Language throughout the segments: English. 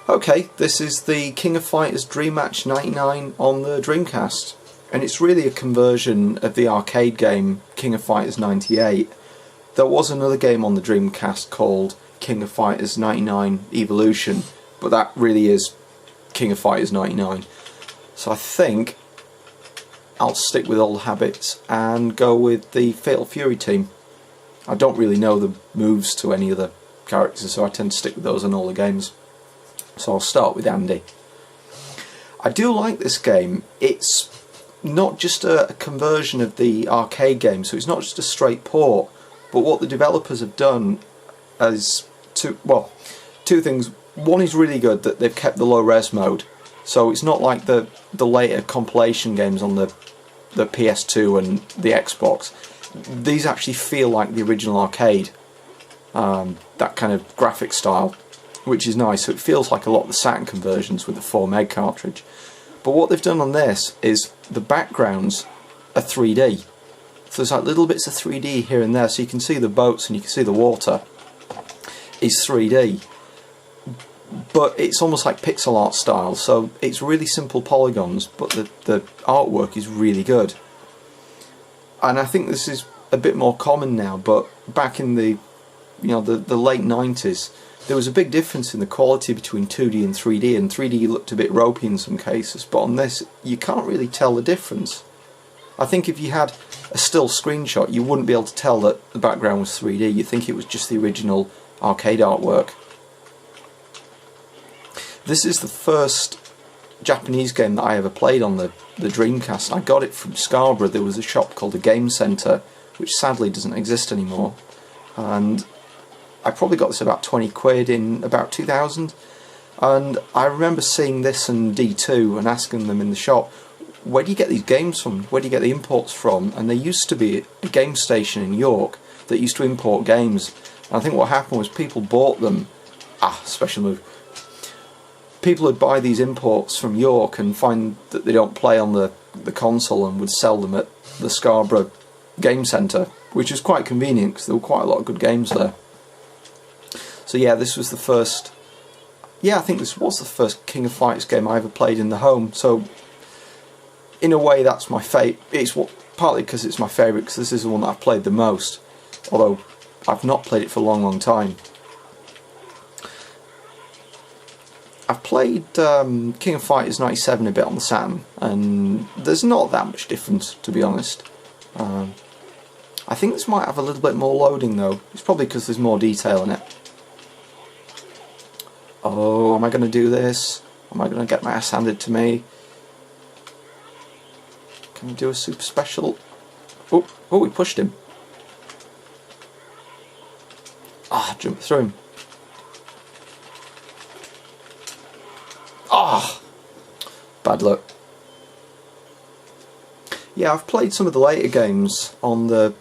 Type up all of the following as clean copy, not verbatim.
Okay, this is the King of Fighters Dreammatch 99 on the Dreamcast, and it's really a conversion of the arcade game King of Fighters 98. There was another game on the Dreamcast called King of Fighters 99 Evolution, but that really is King of Fighters 99. So I think I'll stick with old habits and go with the Fatal Fury team. I don't really know the moves to any of the characters, so I tend to stick with those in all the games. So I'll start with Andy. I do like this game. It's not just a conversion of the arcade game, so it's not just a straight port, but what the developers have done is two things. One is really good, that they've kept the low res mode, so it's not like the later compilation games on the PS2 and the Xbox. These actually feel like the original arcade, that kind of graphic style, which is nice. So it feels like a lot of the Saturn conversions with the 4 meg cartridge. But what they've done on this is the backgrounds are 3D. So there's like little bits of 3D here and there, so you can see the boats and you can see the water is 3D. But it's almost like pixel art style, so it's really simple polygons, but the artwork is really good. And I think this is a bit more common now, but back in the late 90s, there was a big difference in the quality between 2D and 3D, and 3D looked a bit ropey in some cases, but on this you can't really tell the difference. I think if you had a still screenshot, you wouldn't be able to tell that the background was 3D. You'd think it was just the original arcade artwork. This is the first Japanese game that I ever played on the Dreamcast. I got it from Scarborough. There was a shop called the Game Centre, which sadly doesn't exist anymore, and I probably got this about 20 quid in about 2000, and I remember seeing this and D2 and asking them in the shop, where do you get these games from? Where do you get the imports from? And there used to be a game station in York that used to import games, and I think what happened was people bought them, special move, people would buy these imports from York and find that they don't play on the console and would sell them at the Scarborough Game Centre, which was quite convenient because there were quite a lot of good games there. So yeah, this was the first. Yeah, I think this was the first King of Fighters game I ever played in the home. So in a way, that's my favourite. It's partly because it's my favourite, because this is the one that I've played the most. Although I've not played it for a long, long time. I've played King of Fighters 97 a bit on the Saturn, and there's not that much difference, to be honest. I think this might have a little bit more loading though. It's probably because there's more detail in it. Oh, am I going to do this? Am I going to get my ass handed to me? Can we do a super special? Oh, we pushed him. Jumped through him. Bad luck. Yeah, I've played some of the later games on I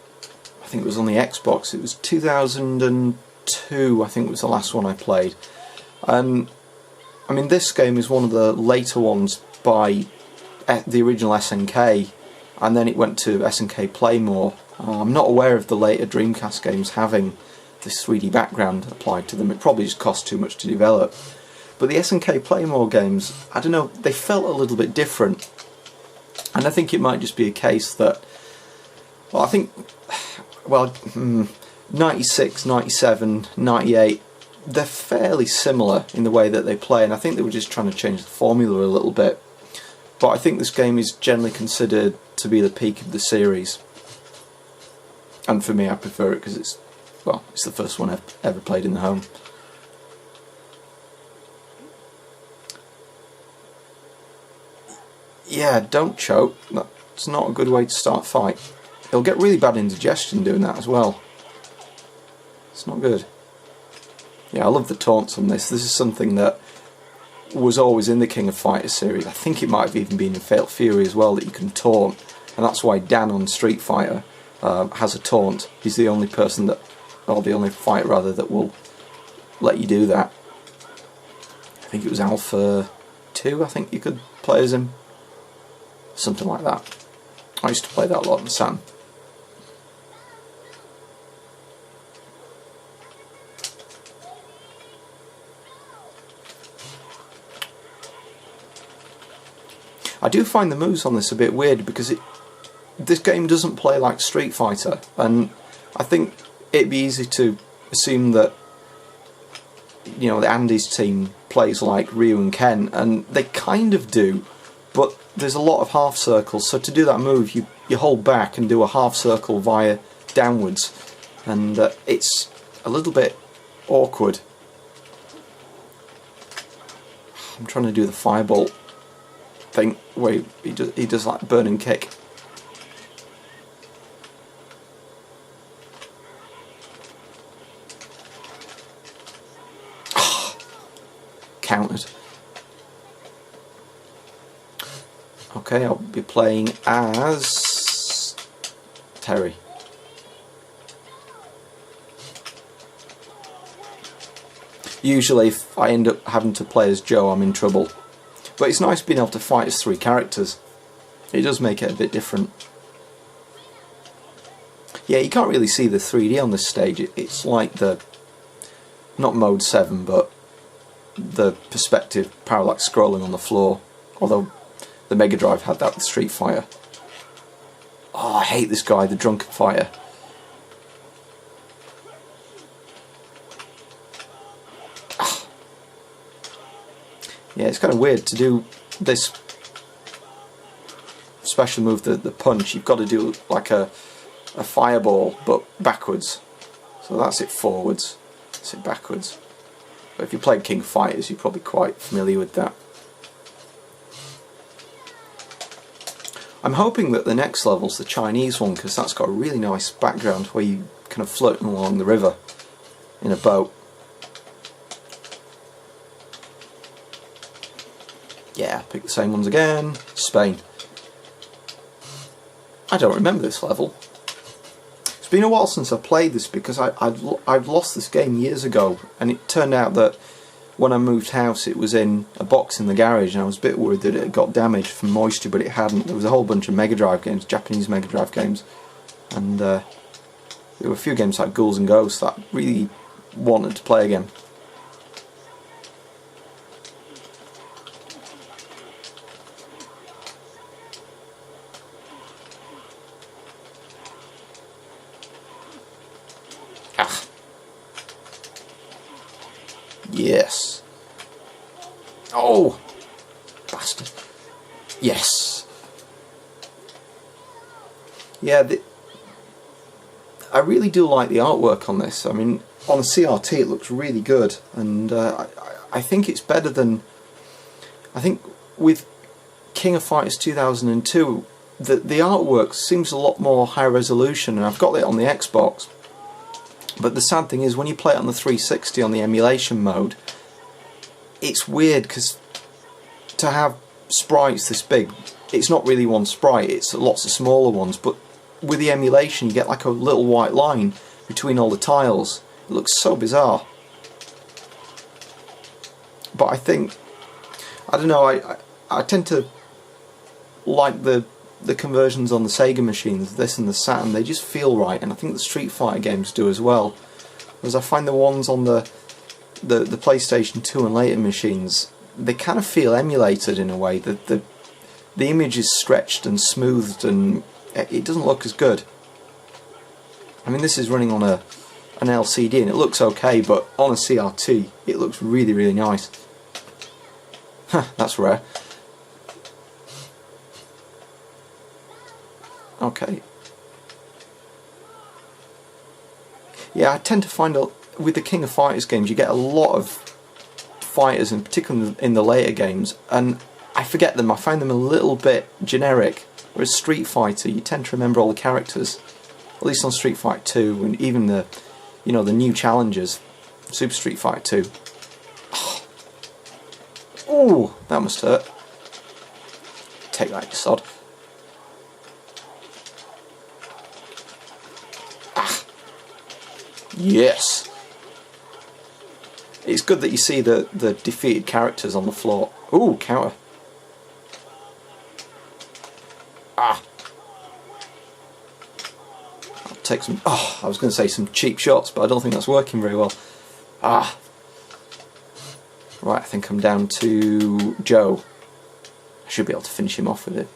think it was on the Xbox. It was 2002, I think was the last one I played. I mean, this game is one of the later ones by the original SNK, and then it went to SNK Playmore. I'm not aware of the later Dreamcast games having this 3D background applied to them. It probably just cost too much to develop. But the SNK Playmore games, I don't know, they felt a little bit different. And I think it might just be a case that, 96, 97, 98, they're fairly similar in the way that they play, and I think they were just trying to change the formula a little bit. But I think this game is generally considered to be the peak of the series. And for me, I prefer it because it's the first one I've ever played in the home. Yeah, don't choke. That's not a good way to start a fight. It'll get really bad indigestion doing that as well. It's not good. Yeah, I love the taunts on this. This is something that was always in the King of Fighters series. I think it might have even been in Fatal Fury as well, that you can taunt. And that's why Dan on Street Fighter has a taunt. He's the only person that, or the only fighter rather, that will let you do that. I think it was Alpha 2, I think you could play as him. Something like that. I used to play that a lot in the Saturn. I do find the moves on this a bit weird because this game doesn't play like Street Fighter, and I think it'd be easy to assume that, you know, the Andy's team plays like Ryu and Ken, and they kind of do, but there's a lot of half circles, so to do that move you hold back and do a half circle via downwards, and it's a little bit awkward. I'm trying to do the fireball thing where he does like burning kick. Countered. Okay, I'll be playing as Terry. Usually if I end up having to play as Joe, I'm in trouble. But it's nice being able to fight as 3 characters. It does make it a bit different. Yeah, you can't really see the 3D on this stage. It's like the, not mode 7, but the perspective parallax scrolling on the floor. Although the Mega Drive had that with Street Fighter. Oh, I hate this guy, the drunken fighter. Yeah, it's kind of weird to do this special move, the punch. You've got to do like a fireball, but backwards. So that's it forwards, that's it backwards. But if you played King of Fighters, you're probably quite familiar with that. I'm hoping that the next level's the Chinese one, because that's got a really nice background where you kind of floating along the river in a boat. Yeah, pick the same ones again. Spain. I don't remember this level. It's been a while since I played this because I've lost this game years ago, and it turned out that when I moved house it was in a box in the garage, and I was a bit worried that it had got damaged from moisture, but it hadn't. There was a whole bunch of Mega Drive games, Japanese Mega Drive games, and there were a few games like Ghouls and Ghosts that I really wanted to play again. Ah. Yes. Oh! Bastard. Yes. Yeah, I really do like the artwork on this. I mean, on a CRT it looks really good, and I think it's better than... I think with King of Fighters 2002, the artwork seems a lot more high resolution, and I've got it on the Xbox. But the sad thing is, when you play it on the 360 on the emulation mode, it's weird because to have sprites this big, it's not really one sprite, it's lots of smaller ones, but with the emulation you get like a little white line between all the tiles. It looks so bizarre. But I think, I don't know, I tend to like the conversions on the Sega machines, this and the Saturn. They just feel right, and I think the Street Fighter games do as well. Whereas I find the ones on the PlayStation 2 and later machines, they kind of feel emulated in a way. The image is stretched and smoothed, and it doesn't look as good. I mean, this is running on an LCD and it looks okay, but on a CRT it looks really, really nice. Huh, that's rare. Okay. Yeah, I tend to find with the King of Fighters games you get a lot of fighters, and particularly in the later games, and I forget them. I find them a little bit generic. Whereas Street Fighter, you tend to remember all the characters. At least on Street Fighter 2, and even the new challengers, Super Street Fighter 2. Oh, that must hurt. Take that, you sod. Yes! It's good that you see the defeated characters on the floor. Ooh, counter. Ah! I'll take some... Oh, I was going to say some cheap shots, but I don't think that's working very well. Ah! Right, I think I'm down to Joe. I Should be able to finish him off with it.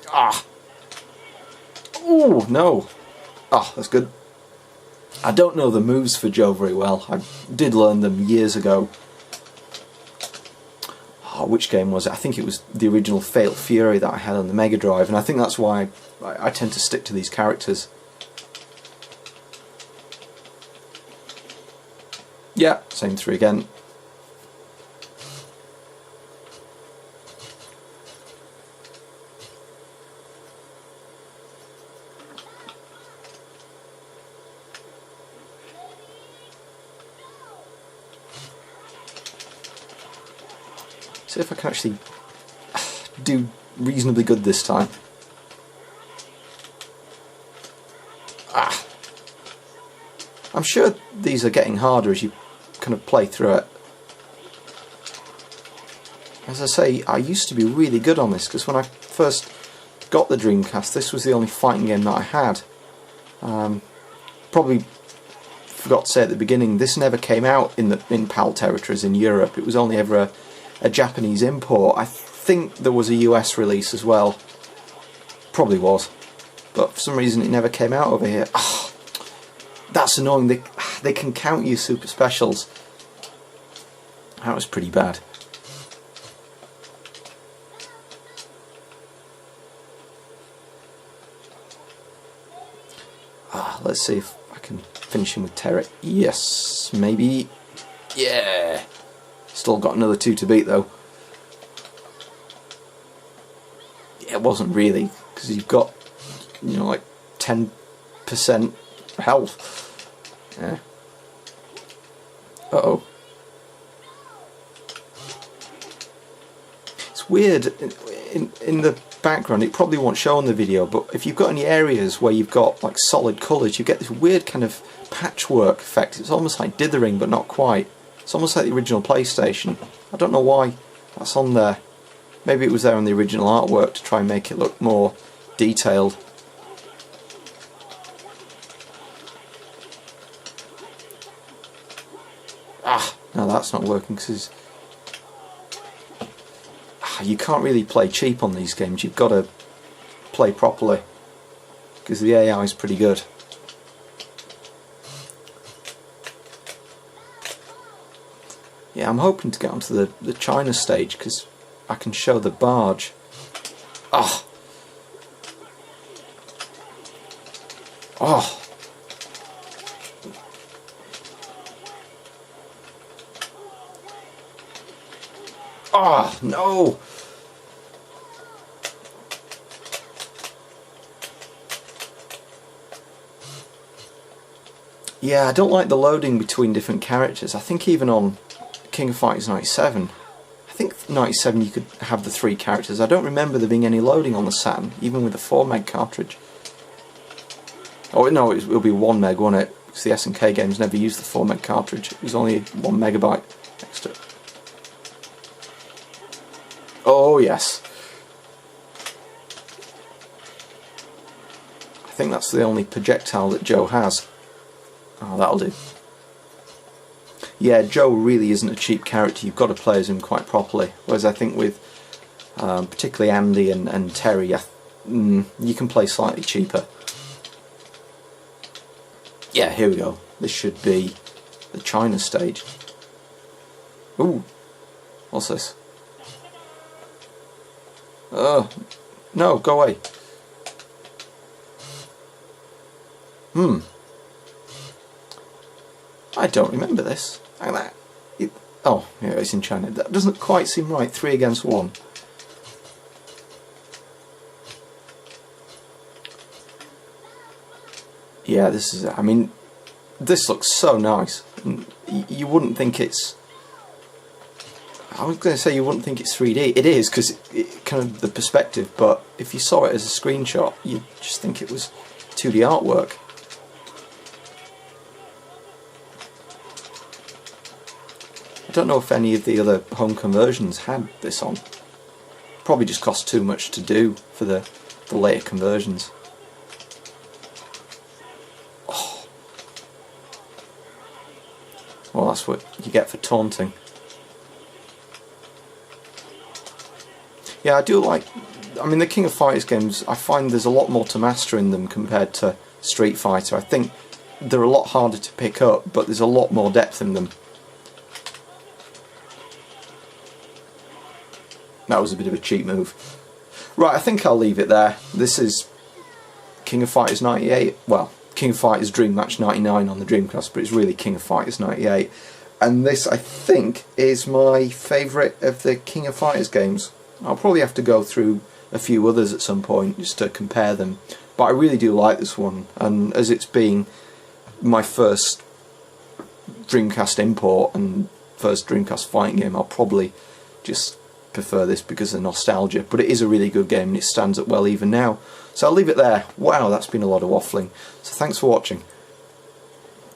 Ah! Ooh, no! Ah, that's good. I don't know the moves for Joe very well. I did learn them years ago. Oh, which game was it? I think it was the original Fatal Fury that I had on the Mega Drive, and I think that's why I tend to stick to these characters. Yeah, same three again. See if I can actually do reasonably good this time. Ah! I'm sure these are getting harder as you kind of play through it. As I say, I used to be really good on this, because when I first got the Dreamcast, this was the only fighting game that I had. Probably forgot to say at the beginning, this never came out in PAL territories in Europe. It was only ever a Japanese import. I think there was a US release as well. Probably was. But for some reason it never came out over here. Oh, that's annoying. They can count you super specials. That was pretty bad. Let's see if I can finish him with Terry. Yes, maybe. Yeah. Still got another 2 to beat though. Yeah, it wasn't really, because you've got, you know, like 10% health. Yeah. Uh-oh. It's weird, in the background, it probably won't show on the video, but if you've got any areas where you've got like solid colours, you get this weird kind of patchwork effect. It's almost like dithering, but not quite. It's almost like the original PlayStation. I don't know why that's on there. Maybe it was there on the original artwork to try and make it look more detailed. Ah, no, that's not working because you can't really play cheap on these games. You've got to play properly because the AI is pretty good. Yeah, I'm hoping to get onto the China stage because I can show the barge. Oh! Oh! Oh, no! Yeah, I don't like the loading between different characters. I think even on King of Fighters 97, I think 97 you could have the 3 characters. I don't remember there being any loading on the Saturn, even with the 4 meg cartridge. Oh no, it'll be 1 meg, won't it? Because the SNK games never used the 4 meg cartridge. It was only 1 megabyte extra. Oh yes. I think that's the only projectile that Joe has. Oh, that'll do. Yeah, Joe really isn't a cheap character. You've got to play as him quite properly. Whereas I think with particularly Andy and Terry, you can play slightly cheaper. Yeah, here we go. This should be the China stage. Ooh, what's this? No, go away. I don't remember this. Oh, yeah, it's in China. That doesn't quite seem right. 3 against 1. Yeah, this is. I mean, this looks so nice. You wouldn't think it's. I was going to say you wouldn't think it's 3D. It is because it kind of the perspective. But if you saw it as a screenshot, you'd just think it was 2D artwork. I don't know if any of the other home conversions had this on. Probably just cost too much to do for the later conversions. Well, that's what you get for taunting. Yeah, I do like... I mean, the King of Fighters games, I find there's a lot more to master in them compared to Street Fighter. I think they're a lot harder to pick up, but there's a lot more depth in them. That was a bit of a cheap move. Right, I think I'll leave it there. This is King of Fighters 98. Well, King of Fighters Dreammatch 99 on the Dreamcast, but it's really King of Fighters 98. And this, I think, is my favourite of the King of Fighters games. I'll probably have to go through a few others at some point just to compare them. But I really do like this one, and as it's being my first Dreamcast import and first Dreamcast fighting game, I'll probably just prefer this because of nostalgia. But it is a really good game and it stands up well even now. So I'll leave it there. Wow, that's been a lot of waffling. So thanks for watching.